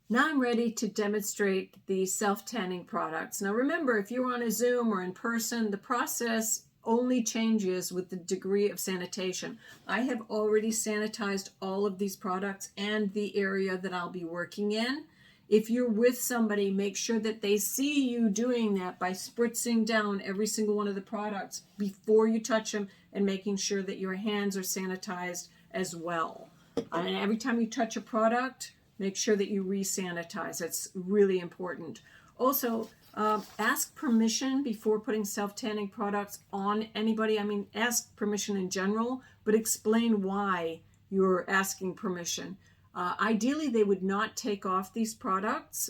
Now I'm ready to demonstrate the self-tanning products. Now remember, if you're on a Zoom or in person, the process only changes with the degree of sanitation. I have already sanitized all of these products and the area that I'll be working in. If you're with somebody, make sure that they see you doing that by spritzing down every single one of the products before you touch them and making sure that your hands are sanitized as well. And every time you touch a product, make sure that you re-sanitize. That's really important. Also, ask permission before putting self-tanning products on anybody. I mean, ask permission in general, but explain why you're asking permission. Ideally, they would not take off these products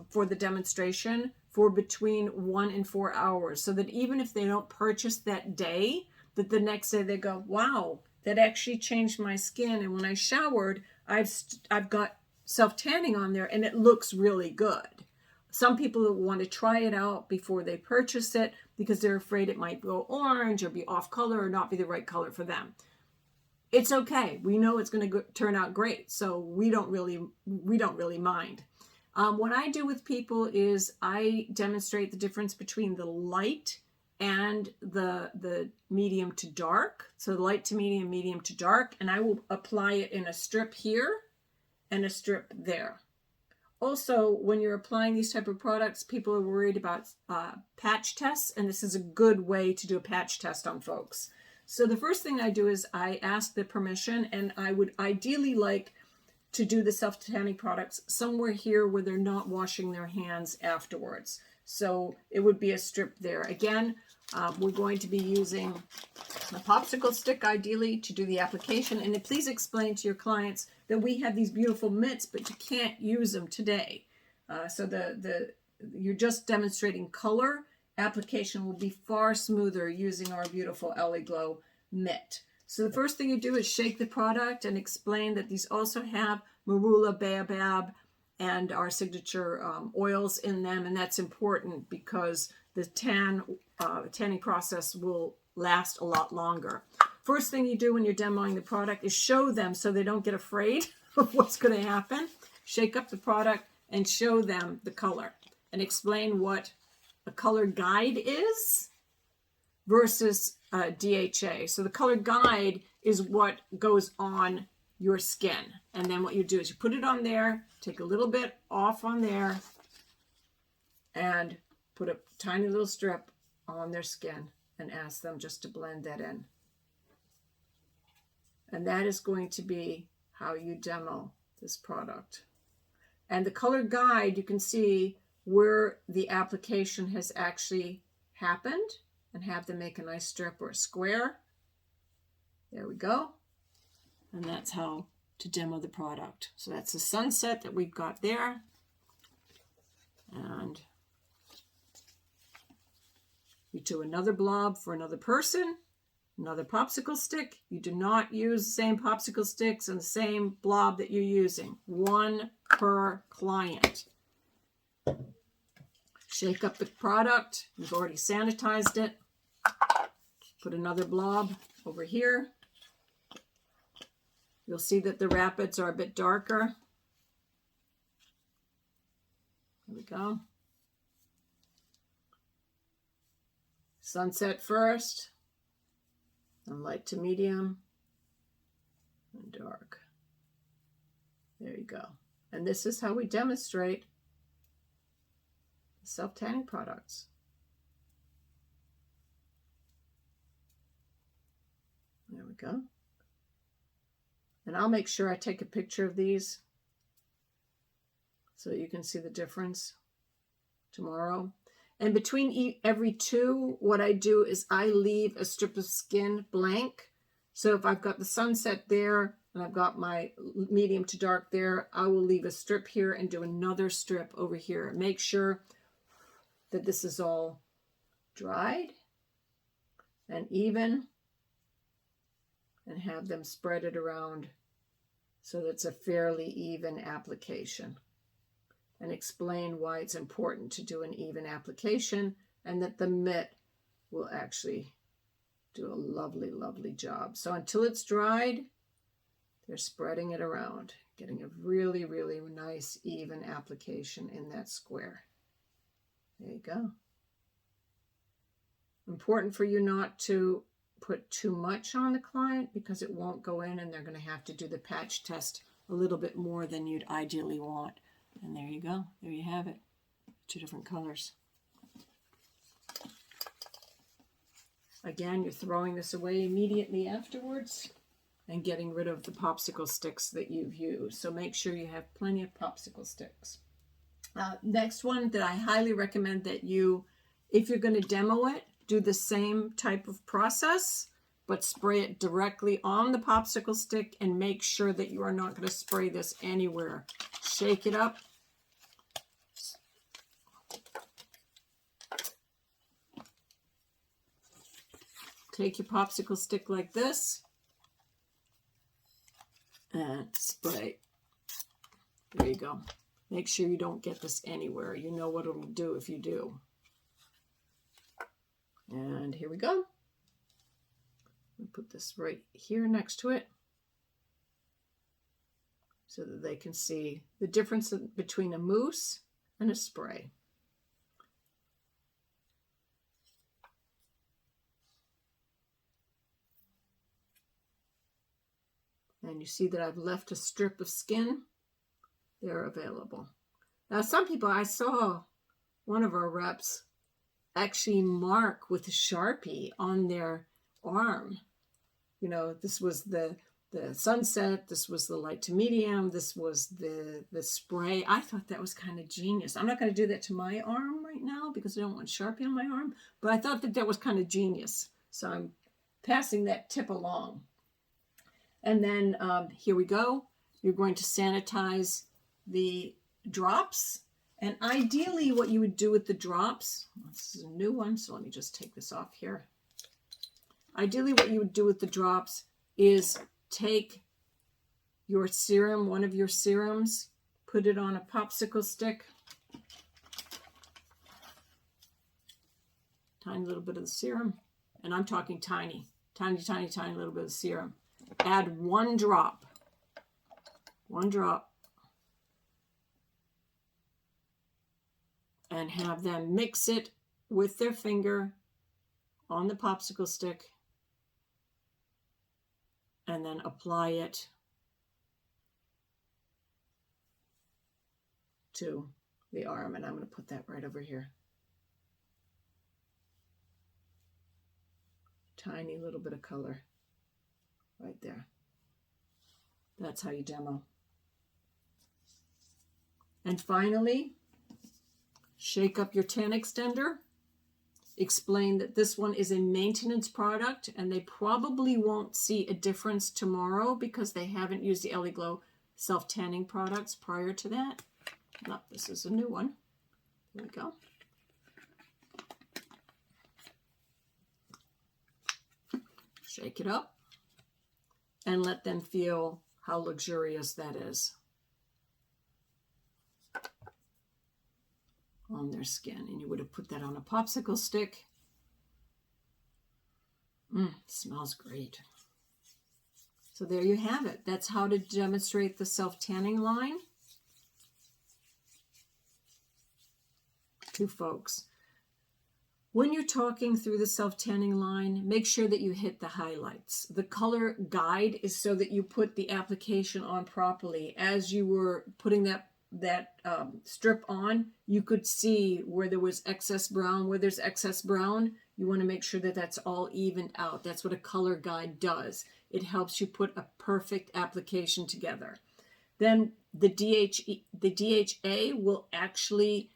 for the demonstration for between 1 and 4 hours, so that even if they don't purchase that day, that the next day they go, wow, that actually changed my skin. And when I showered, I've got self-tanning on there and it looks really good. Some people want to try it out before they purchase it because they're afraid it might go orange or be off color or not be the right color for them. It's okay. We know it's going to turn out great, so we don't really mind. What I do with people is I demonstrate the difference between the light and the medium to dark. So light to medium, medium to dark, and I will apply it in a strip here and a strip there. Also, when you're applying these type of products, people are worried about patch tests, and this is a good way to do a patch test on folks. So the first thing I do is I ask the permission, and I would ideally like to do the self-tanning products somewhere here where they're not washing their hands afterwards. So it would be a strip there. Again, we're going to be using a popsicle stick ideally to do the application. And please explain to your clients that we have these beautiful mitts, but you can't use them today. So you're just demonstrating color. Application will be far smoother using our beautiful EllieGlow mitt. So the first thing you do is shake the product and explain that these also have marula, baobab, and our signature oils in them. And that's important because the tanning process will last a lot longer. First thing you do when you're demoing the product is show them so they don't get afraid of what's going to happen. Shake up the product and show them the color and explain what a color guide is versus DHA. So the color guide is what goes on your skin. And then what you do is you put it on there, take a little bit off on there, and put a tiny little strip on their skin and ask them just to blend that in. And that is going to be how you demo this product. And the color guide, you can see where the application has actually happened and have them make a nice strip or a square. There we go. And that's how to demo the product. So that's the sunset that we've got there. And you do another blob for another person, another popsicle stick. You do not use the same popsicle sticks and the same blob that you're using. One per client. Shake up the product. You've already sanitized it. Put another blob over here. You'll see that the rapids are a bit darker. There we go. Sunset first, and light to medium, and dark. There you go. And this is how we demonstrate the self-tanning products. There we go. And I'll make sure I take a picture of these so you can see the difference tomorrow. And between every two, what I do is I leave a strip of skin blank. So if I've got the sunset there and I've got my medium to dark there, I will leave a strip here and do another strip over here. Make sure that this is all dried and even, and have them spread it around so that it's a fairly even application. And explain why it's important to do an even application and that the mitt will actually do a lovely, lovely job. So until it's dried, they're spreading it around, getting a really, really nice, even application in that square. There you go. Important for you not to put too much on the client because it won't go in and they're going to have to do the patch test a little bit more than you'd ideally want. And there you go. There you have it. 2 different colors. Again, you're throwing this away immediately afterwards and getting rid of the popsicle sticks that you've used. So make sure you have plenty of popsicle sticks. Next one that I highly recommend that you, if you're going to demo it, do the same type of process, but spray it directly on the popsicle stick and make sure that you are not going to spray this anywhere. Shake it up. Take your popsicle stick like this and spray. There you go. Make sure you don't get this anywhere. You know what it'll do if you do. And here we go. We'll put this right here next to it so that they can see the difference between a mousse and a spray. And you see that I've left a strip of skin. They're available. Now, some people, I saw one of our reps actually mark with a Sharpie on their arm. You know, this was the sunset, this was the light to medium, this was the spray. I thought that was kind of genius. I'm not going to do that to my arm right now because I don't want Sharpie on my arm, but I thought that was kind of genius. So I'm passing that tip along. And then here we go. You're going to sanitize the drops. And ideally what you would do with the drops, this is a new one, so let me just take this off here. Ideally what you would do with the drops is take your serum, one of your serums, put it on a popsicle stick. Tiny little bit of the serum. And I'm talking tiny, tiny, tiny, tiny little bit of serum. Add 1 drop. 1 drop. And have them mix it with their finger on the popsicle stick and then apply it to the arm. And I'm going to put that right over here. Tiny little bit of color right there. That's how you demo. And finally, shake up your tan extender. Explain that this one is a maintenance product and they probably won't see a difference tomorrow because they haven't used the EllieGlow self-tanning products prior to that. No, this is a new one. There we go. Shake it up and let them feel how luxurious that is on their skin. And you would have put that on a popsicle stick. Smells great. So there you have it. That's how to demonstrate the self-tanning line to folks. When you're talking through the self-tanning line, make sure that you hit the highlights. The color guide is so that you put the application on properly. As you were putting that strip on, you could see where there was excess brown. Where there's excess brown, you want to make sure that that's all evened out. That's what a color guide does. It helps you put a perfect application together. Then the DHA will actually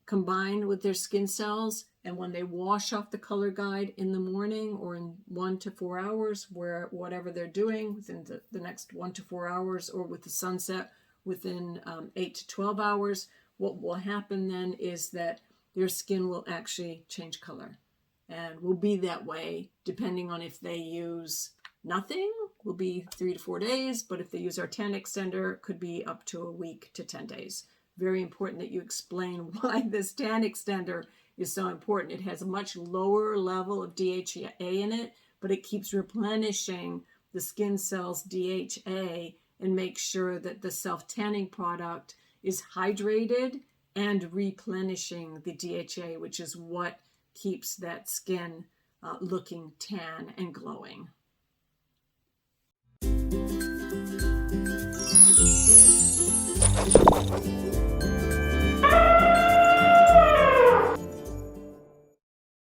combine with their skin cells, and when they wash off the color guide in the morning or in 1 to 4 hours, whatever they're doing within the next 1 to 4 hours, or with the sunset within 8 to 12 hours, what will happen then is that their skin will actually change color, and will be that way depending on if they use nothing, will be 3 to 4 days, but if they use our tan extender, it could be up to a week to 10 days. Very important that you explain why this tan extender is so important. It has a much lower level of DHA in it, but it keeps replenishing the skin cells' DHA and makes sure that the self-tanning product is hydrated and replenishing the DHA, which is what keeps that skin looking tan and glowing.